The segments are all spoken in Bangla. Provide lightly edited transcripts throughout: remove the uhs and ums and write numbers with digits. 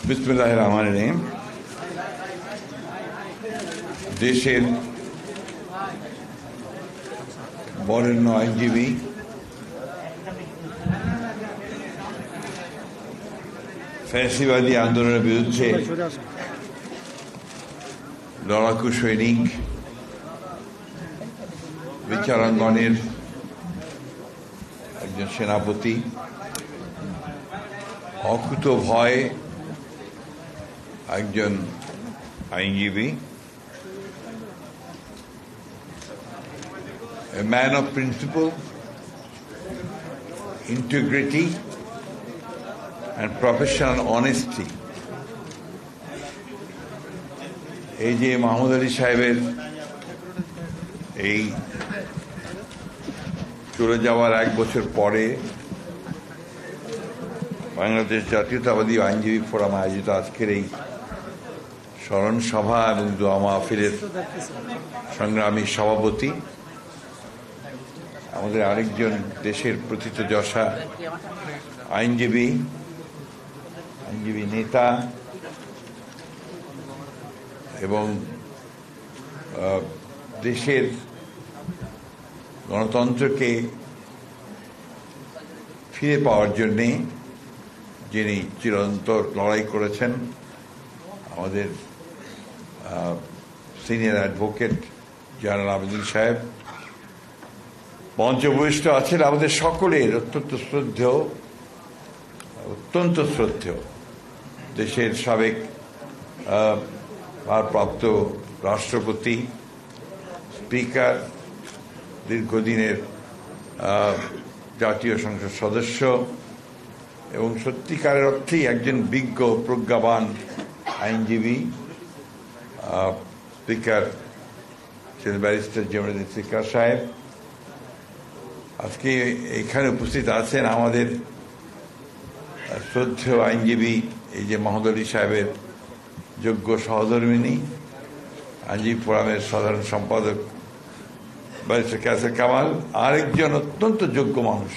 বিসমিল্লাহির রহমানির রহিম। দেশের বরেণ্য আইনজীবী ফ্যাসিবাদী আন্দোলনের বিরুদ্ধে লড়াকু সৈনিক, বিচারাঙ্গনের একজন সেনাপতি, অকুত ভয় একজন আইনজীবী, a man of principle, integrity and professional honesty. এই যে মাহমুদ আলী সাহেবের এই চলে যাওয়ার 1 বছর পরে বাংলাদেশ জাতীয়তাবাদী আইনজীবী ফোরাম আয়োজিত আজকের এই স্মরণ সভা এবং দোয়া মাহফিলের সংগ্রামী সভাপতি, আমাদের আরেকজন দেশের প্রথিতযশা আইনজীবী নেতা এবং দেশের গণতন্ত্রকে ফিরে পাওয়ার জন্যে যিনি চিরন্তর লড়াই করেছেন, আমাদের সিনিয়র অ্যাডভোকেট জয়নাল আবেদীন সাহেব, মঞ্চভূমিষ্ঠ আছেন আমাদের সকলের অত্যন্ত শ্রদ্ধেয় দেশের সাবেক ভারপ্রাপ্ত রাষ্ট্রপতি, স্পিকার, দীর্ঘদিনের জাতীয় সংসদ সদস্য এবং সত্যিকারের অর্থেই একজন বিজ্ঞ প্রজ্ঞাবান আইনজীবী, স্পিকার ছিলেন ব্যারিস্টার জেমরুদ্দিন সিকদার সাহেব। আজকে এখানে উপস্থিত আছেন আমাদের শ্রদ্ধেয় আইনজীবী এই যে মাহমুদ আলী সাহেবের যোগ্য সহধর্মিনী, আইনজীবী ফোরামের সাধারণ সম্পাদক ব্যারিস্টার কাসের কামাল, আরেকজন অত্যন্ত যোগ্য মানুষ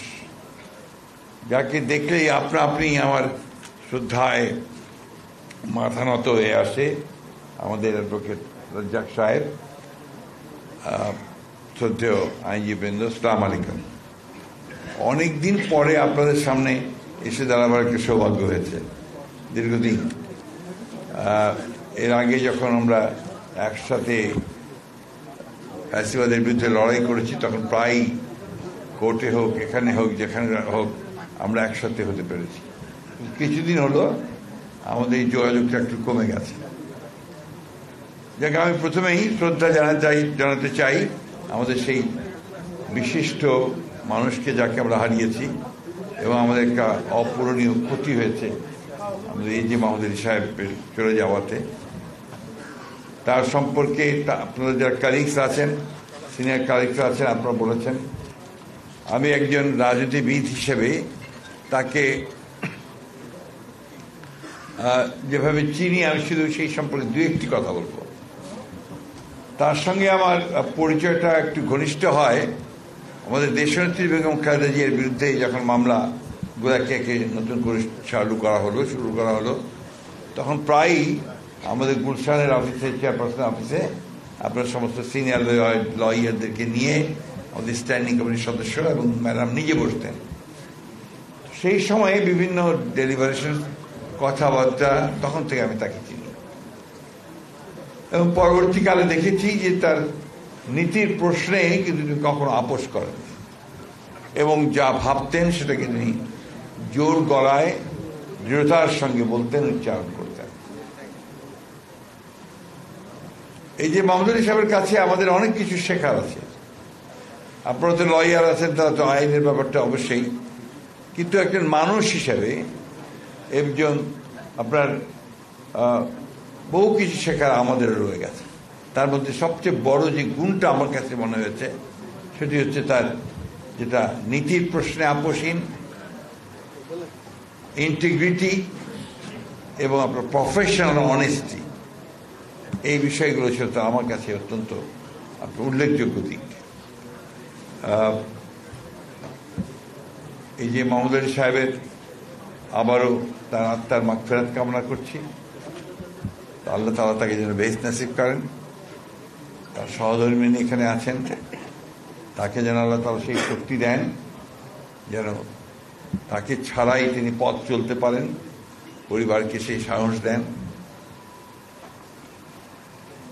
যাকে দেখলেই আপনি আমার শ্রদ্ধায় মাথা নত হয়ে আসে, আমাদের অ্যাডভোকেট রাজ্জাক সাহেব। শ্রদ্ধেয় আইনজীবীবৃন্দ, আসসালামু আলাইকুম। অনেকদিন পরে আপনাদের সামনে এসে দাঁড়াবার একটা সৌভাগ্য হয়েছে। দীর্ঘদিন এর আগে যখন আমরা একসাথে ফ্যাসিবাদের বিরুদ্ধে লড়াই করেছি তখন প্রায় কোর্টে হোক, এখানে হোক, যেখানে হোক আমরা একসাথে হতে পেরেছি। কিছুদিন হলো আমাদের এই যোগাযোগটা একটু কমে গেছে। যাকে আমি প্রথমেই শ্রদ্ধা জানাতে চাই আমাদের সেই বিশিষ্ট মানুষকে, যাকে আমরা হারিয়েছি এবং আমাদের একটা অপূরণীয় ক্ষতি হয়েছে আমাদের এই যে মাহমুদ আলী সাহেবের চলে যাওয়াতে। তার সম্পর্কে আপনাদের যারা কালিগস আছেন, সিনিয়র কালিগস আছেন, আপনারা বলেছেন। আমি একজন রাজনীতিবিদ হিসেবে তাকে যেভাবে চিনি, আমি শুধু সেই সম্পর্কে 2-1টি কথা বলবো। তার সঙ্গে আমার পরিচয়টা একটু ঘনিষ্ঠ হয় আমাদের দেশনেত্রী বেগম খালেদা জিয়ার বিরুদ্ধে যখন মামলাগুলো একে নতুন করে শুরু করা হলো তখন প্রায়ই আমাদের গুলশানের অফিসে, চেয়ারপারসন অফিসে আপনার সমস্ত সিনিয়র লয়ারদেরকে নিয়ে আমাদের স্ট্যান্ডিং কমিটির সদস্য এবং ম্যাডাম নিজে বসতেন। সেই সময়ে বিভিন্ন ডেলিভারেশন, কথাবার্তা, তখন থেকে আমি তাকে চিনি এবং পরবর্তীকালে দেখেছি যে তার নীতির প্রশ্নে কিন্তু তিনি কখনো আপোষ করেন এবং যা ভাবতেন সেটাকে তিনি জোর গলায় দৃঢ়তার সঙ্গে বলতেন, উচ্চারণ করতেন। এই যে মাহমুদ আলী সাহেবের কাছে আমাদের অনেক কিছু শেখার আছে। আপনারা তো লয়ার আছেন, তারা তো আইনের ব্যাপারটা অবশ্যই, কিন্তু একজন মানুষ হিসাবে একজন আপনার বহু কিছু শেখার আমাদের রয়ে গেছে। তার মধ্যে সবচেয়ে বড় যে গুণটা আমার কাছে মনে হয়েছে সেটি হচ্ছে তার যেটা নীতির প্রশ্নে আপোষহীন, ইন্টিগ্রিটি এবং আপনার প্রফেশনাল অনেস্টি, এই বিষয়গুলো ছিল আমার কাছে অত্যন্ত উল্লেখযোগ্য দিক। এই যে মাহমুদ আলী সাহেবের আবারও তার আত্মার মাগফিরাত কামনা করছি। আল্লাহ তাআলা তাকে যেন বেহেশত নসিব করেন। তার সহধর্মিনী এখানে আছেন, তাকে যেন আল্লাহ তাআলা সেই শক্তি দেন যেন তাকে ছাড়াই তিনি পথ চলতে পারেন, পরিবারকে সেই সাহস দেন।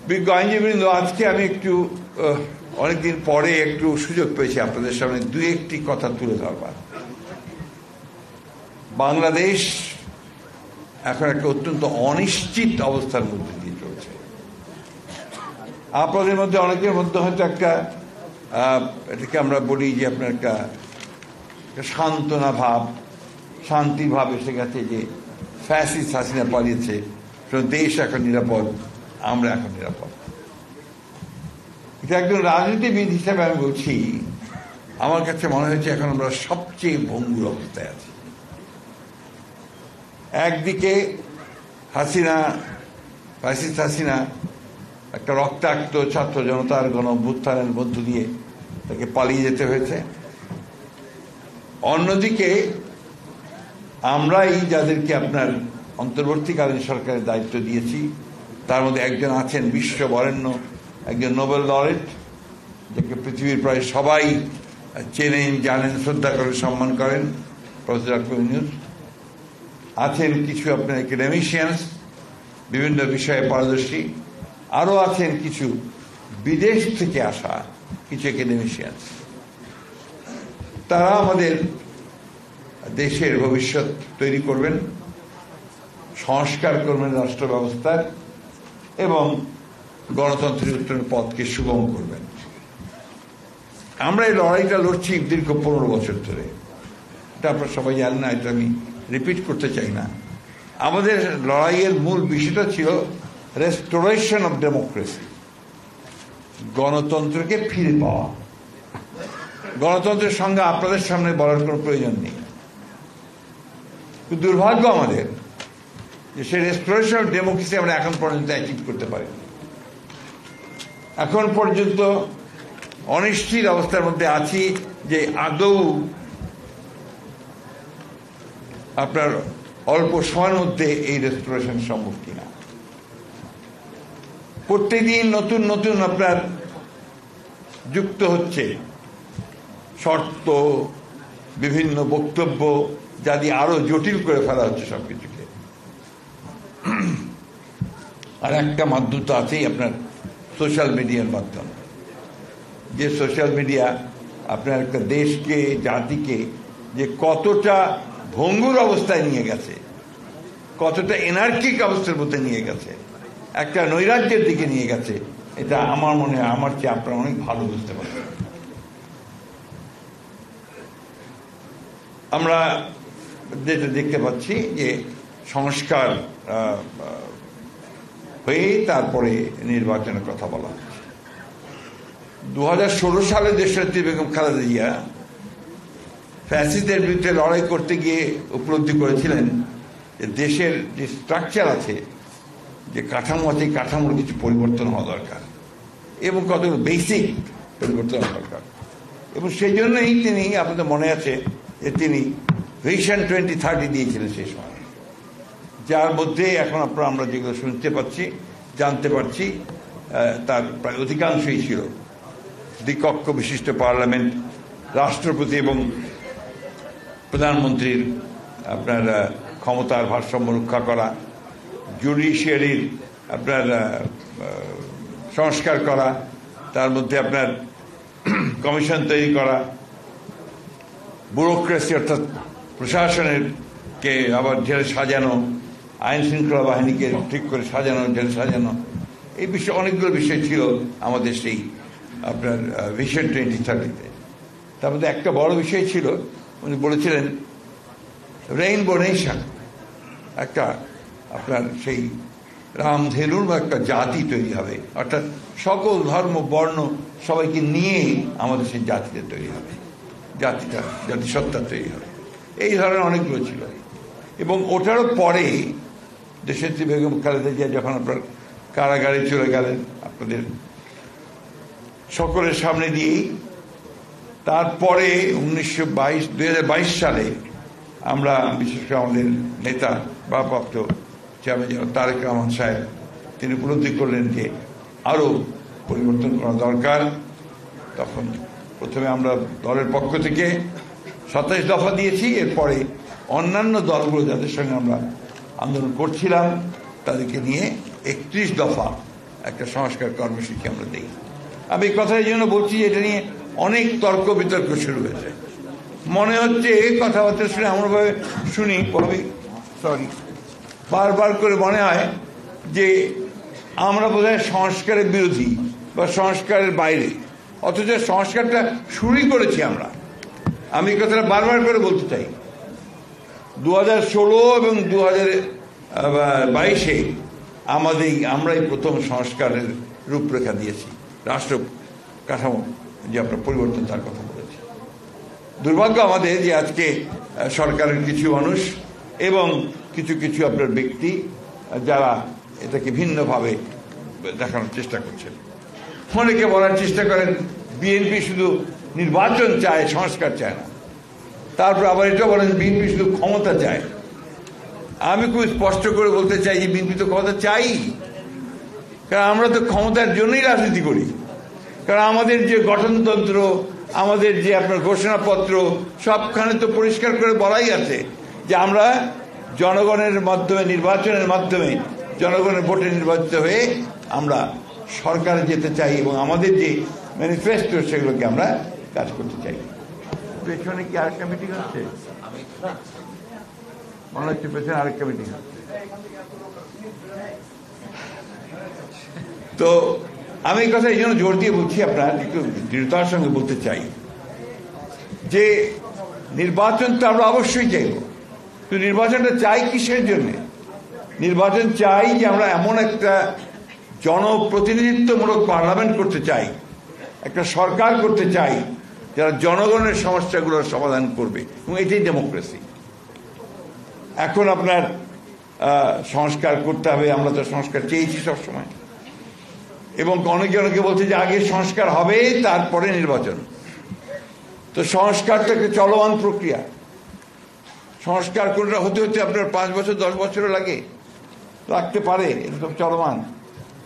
বিজ্ঞ আইনজীবীবৃন্দ, আজকে আমি একটু অনেকদিন পরে একটু সুযোগ পেয়েছি আপনাদের সামনে দুই একটি কথা তুলে ধরবার। বাংলাদেশ এখন একটা অত্যন্ত অনিশ্চিত অবস্থার মধ্যে দিয়ে চলছে। আপনাদের মধ্যে অনেকের মধ্যে হয়তো একটা এটাকে আমরা বলি যে আপনার একটা সান্ত্বনা ভাব, শান্তি ভাব এসে গেছে যে ফ্যাসিস্ট হাসিনা পালিয়েছে, দেশ এখন নিরাপদ, আমরা এখন নিরাপদ। এটা একজন রাজনীতিবিদ হিসেবে আমি বলছি, আমার কাছে মনে হয়েছে এখন আমরা সবচেয়ে ভঙ্গুর অবস্থায় আছি। একদিকে হাসিনা, ফ্যাসিস্ট হাসিনা একটা রক্তাক্ত ছাত্র জনতার গণ অভ্যুত্থানের মধ্য দিয়ে তাকে পালিয়ে যেতে হয়েছে। অন্যদিকে আমরাই যাদেরকে আপনার অন্তর্বর্তীকালীন সরকারের দায়িত্ব দিয়েছি, তার মধ্যে একজন আছেন বিশ্ববরেণ্য একজন নোবেল লরেট, যাকে পৃথিবীর প্রায় সবাই চেনেন, জানেন, শ্রদ্ধা করেন, সম্মান করেন, প্রফেসর ডক্টর ইউনূস। আছেন কিছু আপনার একাডেমিশিয়ানস, বিভিন্ন বিষয়ে পারদর্শী। আরও আছেন কিছু বিদেশ থেকে আসা কিছু একাডেমিশিয়ানস। তারা আমাদের দেশের ভবিষ্যৎ তৈরি করবেন, সংস্কার করবেন রাষ্ট্র ব্যবস্থার, এবং গণতন্ত্রের উত্তরণের পথকে সুগম করবেন। আমরা এই লড়াইটা লড়ছি দীর্ঘ 15 বছর ধরে। এটা আপনারা সবাই জানেন না, এটা আমি রিপিট করতে চাই না। আমাদের লড়াইয়ের মূল বিষয়টা ছিল রেস্টোরেশন অফ ডেমোক্রেসি, গণতন্ত্রকে ফিরে পাওয়া। গণতন্ত্রের সঙ্গে আপনাদের সামনে বলার কোনো প্রয়োজন নেই। দুর্ভাগ্য আমাদের যে সেই রেস্টোরেশন অফ ডেমোক্রেসি আমরা এখন পর্যন্ত অ্যাচিভ করতে পারিনি। এখন পর্যন্ত অনিশ্চিত অবস্থার মধ্যে আছি যে আদৌ আপনার অল্প সময়ের মধ্যে এই রেস্টোরেশন সম্ভব কিনা। প্রত্যেকদিন নতুন নতুন আপনার যুক্ত হচ্ছে শর্ত, বিভিন্ন বক্তব্য, যা দিয়ে আরো জটিল করে ফেলা হচ্ছে সবকিছুকে। আর একটা মাধ্যম তো আছেই আপনার সোশ্যাল মিডিয়ার মাধ্যম, যে সোশ্যাল মিডিয়া আপনার একটা দেশকে, জাতিকে যে কতটা ভঙ্গুর অবস্থায় নিয়ে গেছে, কতটা এনার্কিক অবস্থার মধ্যে নিয়ে গেছে, একটা নৈরাজ্যের দিকে নিয়ে গেছে, এটা আমার মনে হয় আমার চেয়ে আপনারা অনেক ভালো বুঝতে পারছেন। আমরা যেটা দেখতে পাচ্ছি যে সংস্কার হয়ে তারপরে নির্বাচনের কথা বলা হচ্ছে। 2016 সালে দেশনেত্রী বেগম খালেদা জিয়া ফ্যাসিস্টদের বিরুদ্ধে লড়াই করতে গিয়ে উপলব্ধি করেছিলেন যে দেশের যে স্ট্রাকচার আছে, যে কাঠামো আছে, কাঠামোর কিছু পরিবর্তন হওয়া দরকার এবং কতগুলো বেসিক পরিবর্তন হওয়া দরকার। এবং সেই জন্যই তিনি, আপনাদের মনে আছে যে তিনি ভিশন 2030 দিয়েছিলেন সেই সময়, যার মধ্যে এখন আমরা যেগুলো শুনতে পাচ্ছি, জানতে পারছি, তার প্রায় অধিকাংশই ছিল দ্বিকক্ষ বিশিষ্ট পার্লামেন্ট, রাষ্ট্রপতি এবং প্রধানমন্ত্রীর আপনার ক্ষমতার ভারসাম্য রক্ষা করা, জুডিশিয়ারির আপনার সংস্কার করা, তার মধ্যে আপনার কমিশন তৈরি করা, ব্যুরোক্রেসি অর্থাৎ প্রশাসনের কে আবার ঢেলে সাজানো, আইন শৃঙ্খলা বাহিনীকে ঠিক করে সাজানো, ঢেলে সাজানো, এই বিষয়ে অনেকগুলো বিষয় ছিল আমাদের সেই আপনার ভিশন 2030-তে। তার মধ্যে একটা বড় বিষয় ছিল, উনি বলেছিলেন রেইনবো নেশন, একটা আপনার সেই রামধেনুর বা একটা জাতি তৈরি হবে, অর্থাৎ সকল ধর্ম বর্ণ সবাইকে নিয়ে আমাদের সেই জাতিটা তৈরি হবে, জাতিসত্তা তৈরি হবে। এই ধরনের অনেকগুলো ছিল। এবং ওটারও পরে দেশনেত্রী বেগম খালেদা জিয়া যখন আপনার কারাগারে চলে গেলেন আপনাদের সকলের সামনে দিয়েই, তারপরে 2022 সালে আমরা বিশেষ করে আমাদের নেতা ভারপ্রাপ্ত চেয়ারম্যান জনাব তারেক রহমান সাহেব তিনি উপলব্ধি করলেন যে আরও পরিবর্তন করা দরকার। তখন প্রথমে আমরা দলের পক্ষ থেকে 27 দফা দিয়েছি, এরপরে অন্যান্য দলগুলো যাদের সঙ্গে আমরা আন্দোলন করছিলাম তাদেরকে নিয়ে 31 দফা একটা সংস্কার কর্মসূচি আমরা দিই। আমি এই কথা এই জন্য বলছি যে এটা নিয়ে অনেক তর্ক বিতর্ক শুরু হয়েছে। মনে হচ্ছে এই কথাবার্তা শুনে এমনভাবে শুনি বারবার করে মনে হয় যে আমরা বোধহয় সংস্কারের বিরোধী বা সংস্কারের বাইরে, অথচ সংস্কারটা শুরুই করেছি আমরা। আমি এই কথাটা বারবার করে বলতে চাই। 2016 এবং 2022-এ আমরাই প্রথম সংস্কারের রূপরেখা দিয়েছি, রাষ্ট্র কাঠামো যে আপনার পরিবর্তন তার কথা বলেছি। দুর্ভাগ্য আমাদের যে আজকে সরকারের কিছু মানুষ এবং কিছু আপনার ব্যক্তি যারা এটাকে ভিন্নভাবে দেখানোর চেষ্টা করছেন। অনেকে বলার চেষ্টা করেন বিএনপি শুধু নির্বাচন চায়, সংস্কার চায় না। তারপর আবার এটা বলেন বিএনপি শুধু ক্ষমতা চায়। আমি খুব স্পষ্ট করে বলতে চাই যে বিএনপি তো ক্ষমতা চাই, কারণ আমরা তো ক্ষমতার জন্যই রাজনীতি করি। কারণ আমাদের যে গঠনতন্ত্র, আমাদের যে আপনার ঘোষণাপত্র, সবখানে তো পরিষ্কার করে বলাই আছে যে আমরা জনগণের মাধ্যমে, নির্বাচনের মাধ্যমে, জনগণের ভোটে নির্বাচিত হয়ে আমরা সরকারে যেতে চাই এবং আমাদের যে ম্যানিফেস্টো সেগুলোকে আমরা কাজ করতে চাই। পেছনে কি আরেকটা মিটিং হচ্ছে? মনে হচ্ছে পেছনে আরেকটা মিটিং হচ্ছে। তো আমি এই কথা এই জন্য জোর দিয়ে বলছি, আপনার একটু দৃঢ়তার সঙ্গে বলতে চাই যে নির্বাচন তো আমরা অবশ্যই চাইব, কিন্তু নির্বাচনটা চাই কিসের জন্য? নির্বাচন চাই যে আমরা এমন একটা জনপ্রতিনিধিত্বমূলক পার্লামেন্ট করতে চাই, একটা সরকার করতে চাই যারা জনগণের সমস্যাগুলোর সমাধান করবে, এবং এটাই ডেমোক্রেসি। এখন আপনার সংস্কার করতে হবে, আমরা তো সংস্কার চেয়েছি সবসময়, এবং অনেকে বলছে যে আগে সংস্কার হবে তারপরে নির্বাচন। তো সংস্কারটা একটা চলমান প্রক্রিয়া। সংস্কার কোনটা হতে আপনার 5 বছর 10 বছরও লাগতে পারে, এরকম চলমান।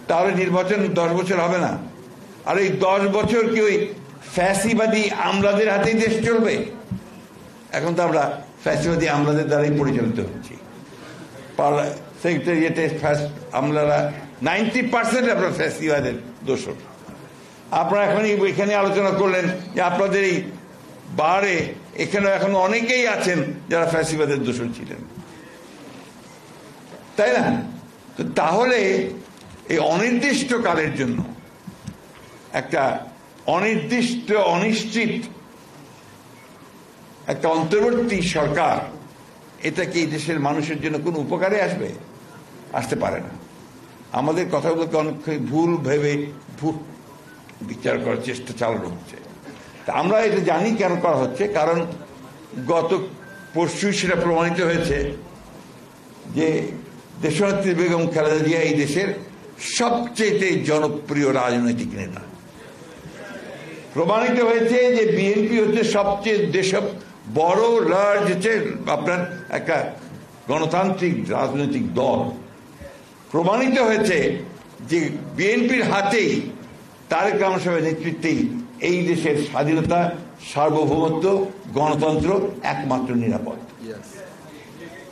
তাহলে নির্বাচন 10 বছর হবে না। আর এই 10 বছর কি ওই ফ্যাসিবাদী আমলাদের হাতেই দেশ চলবে? এখন তো আমরা ফ্যাসিবাদী আমলাদের দ্বারাই পরিচালিত হচ্ছি। সেক্রেটারিয়েটে আমলারা 90% আপনার ফ্যাসিবাদের দোষর। আপনারা এখানে আলোচনা করলেন যে আপনাদের এই বারে এখানে এখন অনেকেই আছেন যারা ফ্যাসিবাদের দোষর ছিলেন, তাই না? তো তাহলে এই অনির্দিষ্ট কালের জন্য একটা অনিশ্চিত একটা অন্তর্বর্তী সরকার, এটা কি দেশের মানুষের জন্য কোনো উপকারে আসতে পারে না। আমাদের কথাগুলোকে অনেক ভুল ভেবে বিচার করার চেষ্টা চালানো হচ্ছে। তা আমরা এটা জানি কেন করা হচ্ছে, কারণ গত পরশুই সেটা প্রমাণিত হয়েছে যে দেশনেত্রী বেগম খালেদা জিয়া এই দেশের সবচেয়ে জনপ্রিয় রাজনৈতিক নেতা। প্রমাণিত হয়েছে যে বিএনপি হচ্ছে সবচেয়ে দেশের বড় লার্জ হচ্ছে আপনার একটা গণতান্ত্রিক রাজনৈতিক দল। প্রমাণিত হয়েছে যে বিএনপির হাতেই, তারেক রহমান সাহেবের নেতৃত্বেই এই দেশের স্বাধীনতা, সার্বভৌমত্ব, গণতন্ত্র একমাত্র নিরাপদ।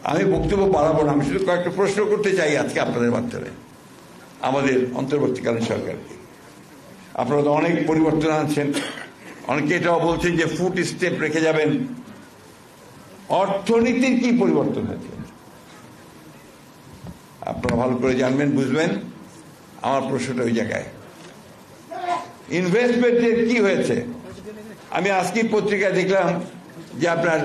আমি বক্তব্য বাড়াবো না, আমি শুধু কয়েকটা প্রশ্ন করতে চাই আজকে আপনাদের মাধ্যমে আমাদের অন্তর্বর্তীকালীন সরকারকে। আপনারা তো অনেক পরিবর্তন আনছেন, অনেকে এটাও বলছেন যে ফুট স্টেপ রেখে যাবেন। অর্থনীতির কি পরিবর্তন হয়েছে আপনারা ভালো করে জানবেন, বুঝবেন। আমার প্রশ্নটা ওই জায়গায়। ইনভেস্টমেন্টের কি হয়েছে? আমি আজকে পত্রিকায় দেখলাম যে আপনার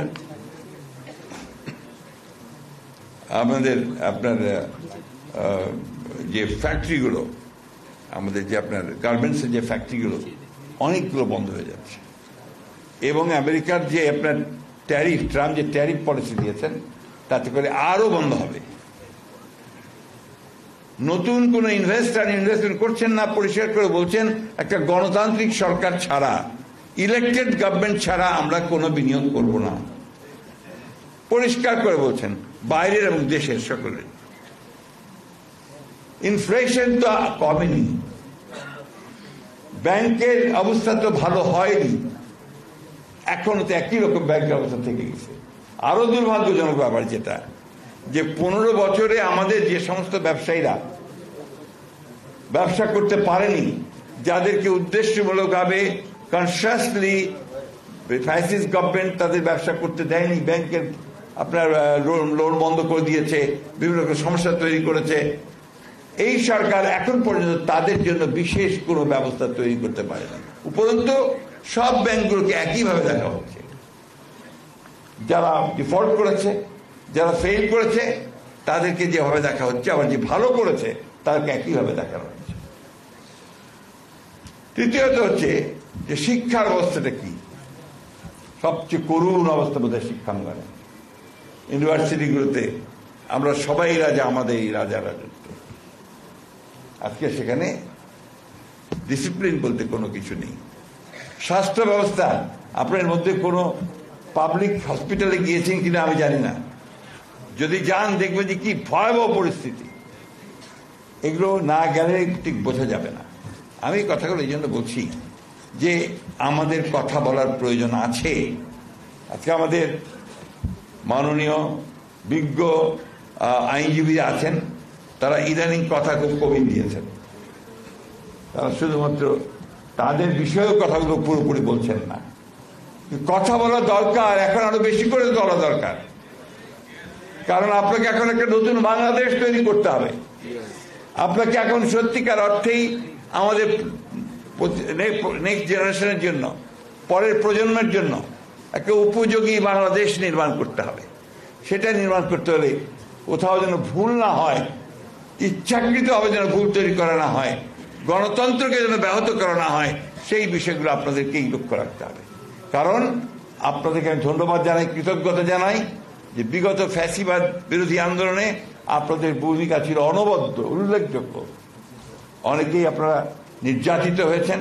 যে ফ্যাক্টরিগুলো, আমাদের যে আপনার গার্মেন্টসের যে ফ্যাক্টরিগুলো, অনেকগুলো বন্ধ হয়ে যাচ্ছে। এবং আমেরিকার যে আপনার ট্রাম্প যে ট্যারিফ পলিসি দিয়েছেন, তাতে করে আরো বন্ধ হবে। নতুন কোন ইনভেস্টমেন্ট করছেন না, পরিষ্কার করে বলছেন একটা গণতান্ত্রিক সরকার ছাড়া, ইলেকটেড গভর্নমেন্ট ছাড়া আমরা কোনো বিনিয়োগ করব না। পরিষ্কার করে বলছেন, বাইরের এবং দেশের সকলের। ইনফ্লেশন তো কমেনি, ব্যাংকের অবস্থা তো ভালো হয়নি, এখনো তো একই রকম ব্যাংকের অবস্থা থেকে গেছে। আরো দুর্ভাগ্যজনক ব্যাপার যেটা, যে 15 বছরে আমাদের যে সমস্ত ব্যবসায়ীরা ব্যবসা করতে পারেনি, যাদেরকে উদ্দেশ্যমূলকভাবে কনসিয়াসলি ফ্যাসিস্ট গভর্নমেন্ট তাদের ব্যবসা করতে দেয়নি, ব্যাংকের আপনার লোন বন্ধ করে দিয়েছে, বিভিন্ন রকম সমস্যা তৈরি করেছে, এই সরকার এখন পর্যন্ত তাদের জন্য বিশেষ কোনো ব্যবস্থা তৈরি করতে পারেনি। উপরন্তু সব ব্যাংকগুলোকে একইভাবে দেখা হচ্ছে। যারা ডিফল্ট করেছে, যারা ফেল করেছে, তাদেরকে যেভাবে দেখা হচ্ছে, আবার যে ভালো করেছে তাদেরকে একইভাবে দেখানো হচ্ছে। তৃতীয়ত হচ্ছে যে শিক্ষার অবস্থাটা কি, সবচেয়ে করুণ অবস্থা বোধহয় শিক্ষাঙ্গনে। ইউনিভার্সিটিগুলোতে আমরা সবাই রাজা, আমাদের এই রাজা রাজত্ব। আজকে সেখানে ডিসিপ্লিন বলতে কোনো কিছু নেই। স্বাস্থ্য ব্যবস্থা, আপনার মধ্যে কোনো পাবলিক হসপিটালে গিয়েছেন কিনা আমি জানি না, যদি যান দেখবেন যে কি ভয়াবহ পরিস্থিতি। এগুলো না গেলে ঠিক বোঝা যাবে না। আমি কথাগুলো এই জন্য বলছি যে আমাদের কথা বলার প্রয়োজন আছে। আজকে আমাদের মাননীয় বিজ্ঞ আইনজীবী আছেন, তারা ইদানিং কথা খুব কমিয়ে দিয়েছেন। তারা শুধুমাত্র তাদের বিষয়েও কথাগুলো পুরোপুরি বলছেন না। কথা বলা দরকার, এখন আরো বেশি করে বলা দরকার, কারণ আপনাকে এখন একটা নতুন বাংলাদেশ তৈরি করতে হবে। আপনাকে এখন সত্যিকার অর্থেই আমাদের নেক্সট জেনারেশনের জন্য, পরের প্রজন্মের জন্য একটা উপযোগী বাংলাদেশ নির্মাণ করতে হবে। সেটা নির্মাণ করতে হলে কোথাও যেন ভুল না হয়, ইচ্ছাকৃতভাবে যেন ভুল তৈরি করা না হয়, গণতন্ত্রকে যেন ব্যাহত করা না হয়, সেই বিষয়গুলো আপনাদেরকেই লক্ষ্য রাখতে হবে। কারণ আপনাদেরকে আমি ধন্যবাদ জানাই, কৃতজ্ঞতা জানাই যে বিগত ফ্যাসিবাদ বিরোধী আন্দোলনে আপনাদের ভূমিকা ছিল অনবদ্য, উল্লেখযোগ্য। অনেকেই আপনারা নির্যাতিত হয়েছেন,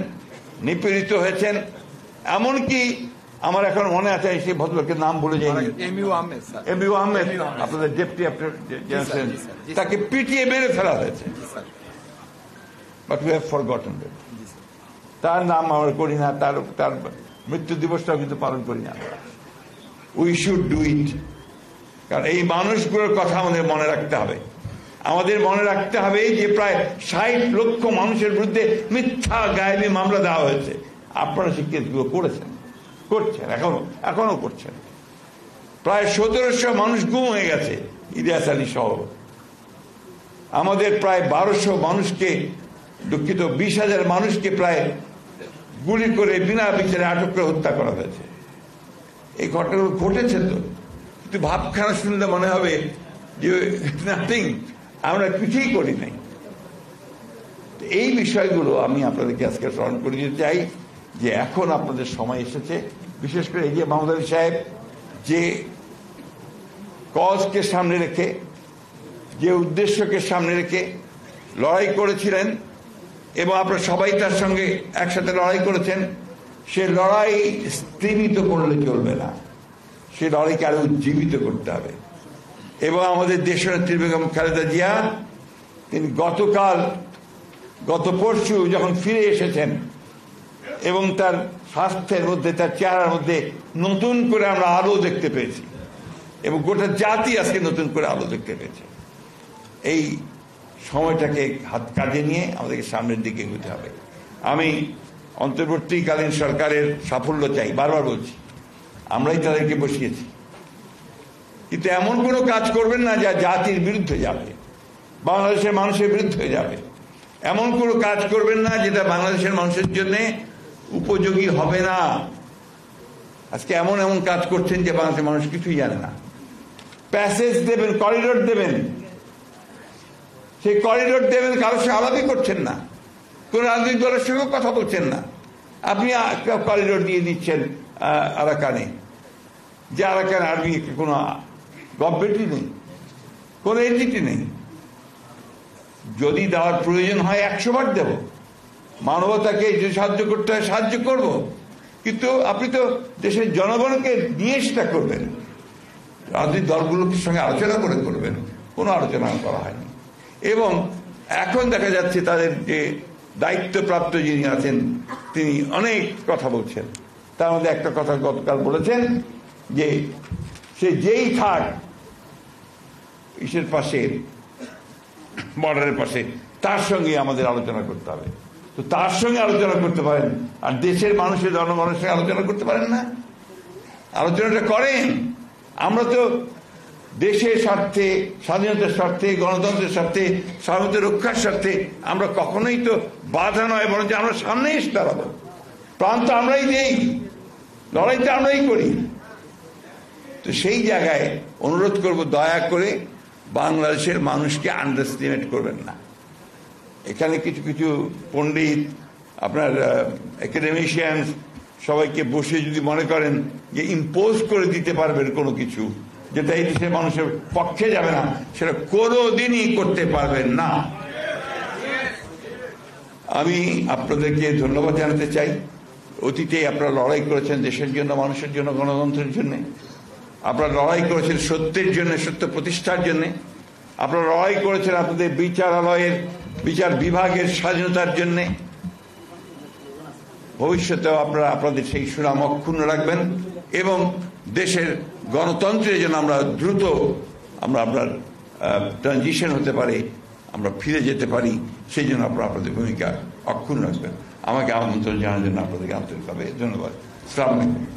নিপীড়িত হয়েছেন। এমনকি আমার এখন মনে আছে, সেই ভদ্রলোকের নাম ভুলে যায়নি, এম ইউ আহমেদ, আপনাদের ডেপুটি জেনারেল, তাকে পিটিয়ে মেরে ফেলা হয়েছে। But we have forgotten that. তার নাম আমরা করি না, তার মৃত্যু দিবসটাও কিন্তু পালন করি না। We should do it. কারণ এই মানুষগুলোর কথা আমাদের মনে রাখতে হবে। আমাদের মনে রাখতে হবে যে প্রায় 60 লক্ষ মানুষের বিরুদ্ধে মিথ্যা গায়েবী মামলা দেওয়া হয়েছে। আপনারা সেই কেসগুলো করছেন, এখনো করছেন। প্রায় 1700 মানুষ গুম হয়ে গেছে ইলিয়াস আলী সহ। আমাদের প্রায় 1200 মানুষকে, দুঃখিত 20,000 মানুষকে প্রায় গুলি করে বিনা বিচারে আটক করে হত্যা করা হয়েছে। এই ঘটনাগুলো ঘটেছে তো, কিন্তু ভাবখানা শুনলে মনে হবে যে নাথিং, আমরা কিছুই করি নাই। এই বিষয়গুলো আমি আপনাদেরকে আজকে স্মরণ করে দিতে চাই যে এখন আপনাদের সময় এসেছে। বিশেষ করে এই যে মাহমুদ আলী সাহেব যে কজকে সামনে রেখে, যে উদ্দেশ্যকে সামনে রেখে লড়াই করেছিলেন এবং আপনারা সবাই তার সঙ্গে একসাথে লড়াই করেছেন, সে লড়াই স্তীমিত করলে চলবে না, সে লড়াইকে আরো উজ্জীবিত করতে হবে। এবং আমাদের দেশনেত্রী বেগম খালেদা জিয়া, তিনি গত পরশু যখন ফিরে এসেছেন এবং তার স্বাস্থ্যের মধ্যে, তার চেহারার মধ্যে নতুন করে আমরা আলো দেখতে পেয়েছি এবং গোটা জাতি আজকে নতুন করে আলো দেখতে পেয়েছে। এই সময়টাকে হাত কাজে নিয়ে আমাদেরকে সামনের দিকে এগোতে হবে। আমি অন্তর্বর্তীকালীন সরকারের সাফল্য চাই, বারবার বলছি, আমরাই তাদেরকে বসিয়েছি, কিন্তু এমন কোনো কাজ করবেন না যা জাতির বিরুদ্ধে যাবে, বাংলাদেশের মানুষের বিরুদ্ধে যাবে। এমন কোনো কাজ করবেন না যেটা বাংলাদেশের মানুষের জন্য উপযোগী হবে না। আজকে এমন কাজ করছেন যে বাংলাদেশের মানুষ কিছুই জানে না। প্যাসেজ দেবেন, করিডোর দেবেন, সেই করিডোর দেবেন, কারোর সাথে আলাপই করছেন না, কোন রাজনৈতিক দলের সঙ্গে কথা বলছেন না। আপনি করিডোর দিয়ে দিচ্ছেন আরাকানে, যে আরাকান আর্মি কোনো গভর্নমেন্টই নেই, কোন এন্টিটি নেই। যদি দেওয়ার প্রয়োজন হয় 100 বার দেব, মানবতাকে যে সাহায্য করতে হয় সাহায্য করব, কিন্তু আপনি তো দেশের জনগণকে নিয়ে সেটা করবেন। রাজনৈতিক দলগুলোর সঙ্গে আলোচনা করে করবেন, কোনো আলোচনা করা হয়নি। এবং এখন দেখা যাচ্ছে তাদের যে দায়িত্বপ্রাপ্ত যিনি আছেন তিনি অনেক কথা বলছেন। তার মধ্যে একটা কথা গতকাল বলেছেন যে সে যেই থাক ইসের পাশে, বর্ডারের পাশে, তার সঙ্গে আমাদের আলোচনা করতে হবে। তো তার সঙ্গে আলোচনা করতে পারেন, আর দেশের মানুষের জনগণের সঙ্গে আলোচনা করতে পারেন না? আলোচনাটা করেন। আমরা তো দেশের স্বার্থে, স্বাধীনতার স্বার্থে, গণতন্ত্রের স্বার্থে, স্বাধীনতা রক্ষার স্বার্থে আমরা কখনোই তো বাধা নয়, বরং যে আমরা সামনে এসে দাঁড়াবো। প্রাণ তো আমরাই দেই, লড়াই তো আমরাই করি। তো সেই জায়গায় অনুরোধ করব, দয়া করে বাংলাদেশের মানুষকে আন্ডারস্টিমেট করবেন না। এখানে কিছু কিছু পণ্ডিত, আপনার একাডেমিশিয়ান সবাইকে বসে যদি মনে করেন যে ইম্পোজ করে দিতে পারবেন কোনো কিছু যেটা এই দেশের মানুষের পক্ষে যাবে না, সেটা কোনোদিনই করতে পারবেন না। আমি আপনাদেরকে ধন্যবাদ জানাতে চাই। অতীতে আপনারা লড়াই করেছেন দেশের জন্য, মানুষের জন্য, গণতন্ত্রের জন্য। আপনারা লড়াই করেছেন সত্যের জন্য, সত্য প্রতিষ্ঠার জন্য। আপনারা লড়াই করেছেন আপনাদের বিচারালয়ের, বিচার বিভাগের স্বাধীনতার জন্য। ভবিষ্যতেও আপনারা আপনাদের সেই সুনাম অক্ষুণ্ণ রাখবেন এবং দেশের গণতন্ত্রের জন্য আমরা দ্রুত আপনার ট্রানজিশন হতে পারে, আমরা ফিরে যেতে পারি, সেই জন্য আপনারা আপনাদের ভূমিকা অক্ষুণ্ণ রাখবেন। আমাকে আমন্ত্রণ জানার জন্য আপনাদেরকে আন্তরিকভাবে ধন্যবাদ। আসসালামু আলাইকুম।